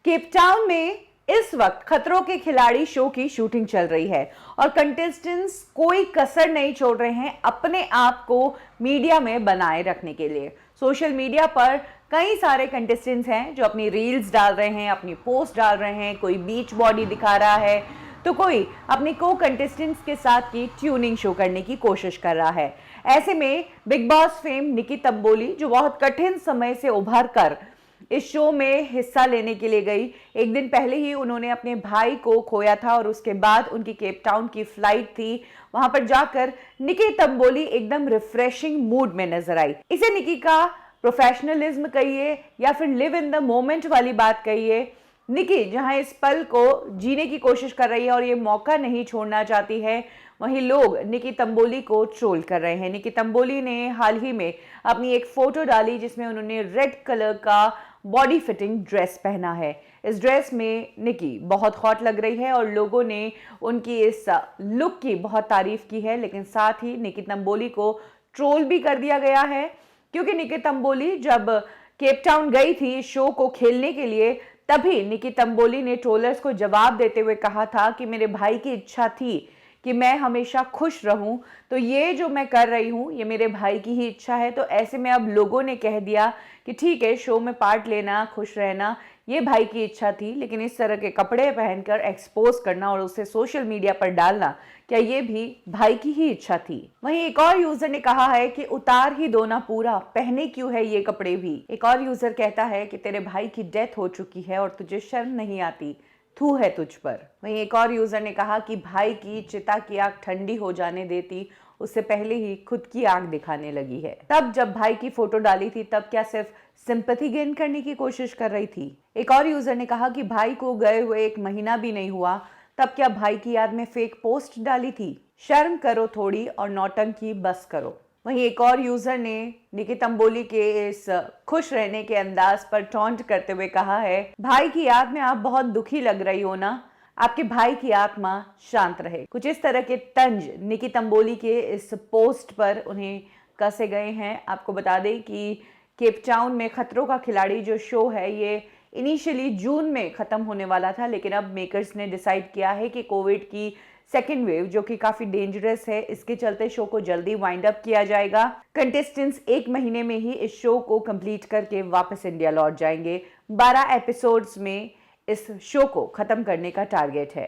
Cape Town में इस वक्त खतरों के खिलाड़ी शो की शूटिंग चल रही है और कंटेस्टेंट्स कोई कसर नहीं छोड़ रहे हैं अपने आप को मीडिया में बनाए रखने के लिए। सोशल मीडिया पर कई सारे कंटेस्टेंट्स हैं जो अपनी रील्स डाल रहे हैं, अपनी पोस्ट डाल रहे हैं, कोई बीच बॉडी दिखा रहा है तो कोई अपने को कंटेस्टेंट्स के साथ की ट्यूनिंग शो करने की कोशिश कर रहा है। ऐसे में बिग बॉस फेम निकी तंबोली जो बहुत कठिन समय से उभर कर इस शो में हिस्सा लेने के लिए गई, एक दिन पहले ही उन्होंने अपने भाई को खोया था और उसके बाद उनकी केप टाउन की फ्लाइट थी। वहां पर जाकर निकी तंबोली एकदम रिफ्रेशिंग मूड में नजर आई। इसे निकी का प्रोफेशनलिज्म कहिए या फिर लिव इन द मोमेंट वाली बात कहिए, निकी जहां इस पल को जीने की कोशिश कर रही है और ये मौका नहीं छोड़ना चाहती है, वहीं लोग निकी तंबोली को ट्रोल कर रहे हैं। निकी तंबोली ने हाल ही में अपनी एक फोटो डाली जिसमें उन्होंने रेड कलर का बॉडी फिटिंग ड्रेस पहना है। इस ड्रेस में निकी बहुत हॉट लग रही है और लोगों ने उनकी इस लुक की बहुत तारीफ की है, लेकिन साथ ही निकी तंबोली को ट्रोल भी कर दिया गया है क्योंकि निकी तंबोली जब केप टाउन गई थी इस शो को खेलने के लिए, तभी निकी तंबोली ने ट्रोलर्स को जवाब देते हुए कहा था कि मेरे भाई की इच्छा थी कि मैं हमेशा खुश रहूं, तो ये जो मैं कर रही हूं ये मेरे भाई की ही इच्छा है। तो ऐसे में अब लोगों ने कह दिया कि ठीक है, शो में पार्ट लेना, खुश रहना ये भाई की इच्छा थी, लेकिन इस तरह के कपड़े पहनकर एक्सपोज करना और उसे सोशल मीडिया पर डालना, क्या ये भी भाई की ही इच्छा थी। वहीं एक और यूजर ने कहा है कि उतार ही दो ना पूरा, पहने क्यों है ये कपड़े भी। एक और यूजर कहता है कि तेरे भाई की डेथ हो चुकी है और तुझे शर्म नहीं आती, थू है तुझ पर। वहीं एक और यूजर ने कहा कि भाई की चिता की आग ठंडी हो जाने देती, उससे पहले ही खुद की आग दिखाने लगी है। तब जब भाई की फोटो डाली थी तब क्या सिर्फ सिंपैथी गेन करने की कोशिश कर रही थी। एक और यूजर ने कहा कि भाई को गए हुए 1 महीना भी नहीं हुआ, तब क्या भाई की याद में फेक पोस्ट डाली थी। शर्म करो थोड़ी और नौटंकी बस करो। वहीं एक और यूजर ने निकी तंबोली के इस खुश रहने के अंदाज पर टॉन्ट करते हुए कहा है, भाई की याद में आप बहुत दुखी लग रही हो ना, आपके भाई की आत्मा शांत रहे। कुछ इस तरह के तंज निकी तंबोली के इस पोस्ट पर उन्हें कसे गए हैं। आपको बता दें कि केप टाउन में खतरों का खिलाड़ी जो शो है ये इनिशियली जून में खत्म होने वाला था, लेकिन अब मेकर्स ने डिसाइड किया है कि कोविड की सेकेंड वेव जो कि काफी डेंजरस है, इसके चलते शो को जल्दी वाइंड अप किया जाएगा। कंटेस्टेंट्स 1 महीने में ही इस शो को कंप्लीट करके वापस इंडिया लौट जाएंगे। 12 एपिसोड्स में इस शो को खत्म करने का टारगेट है।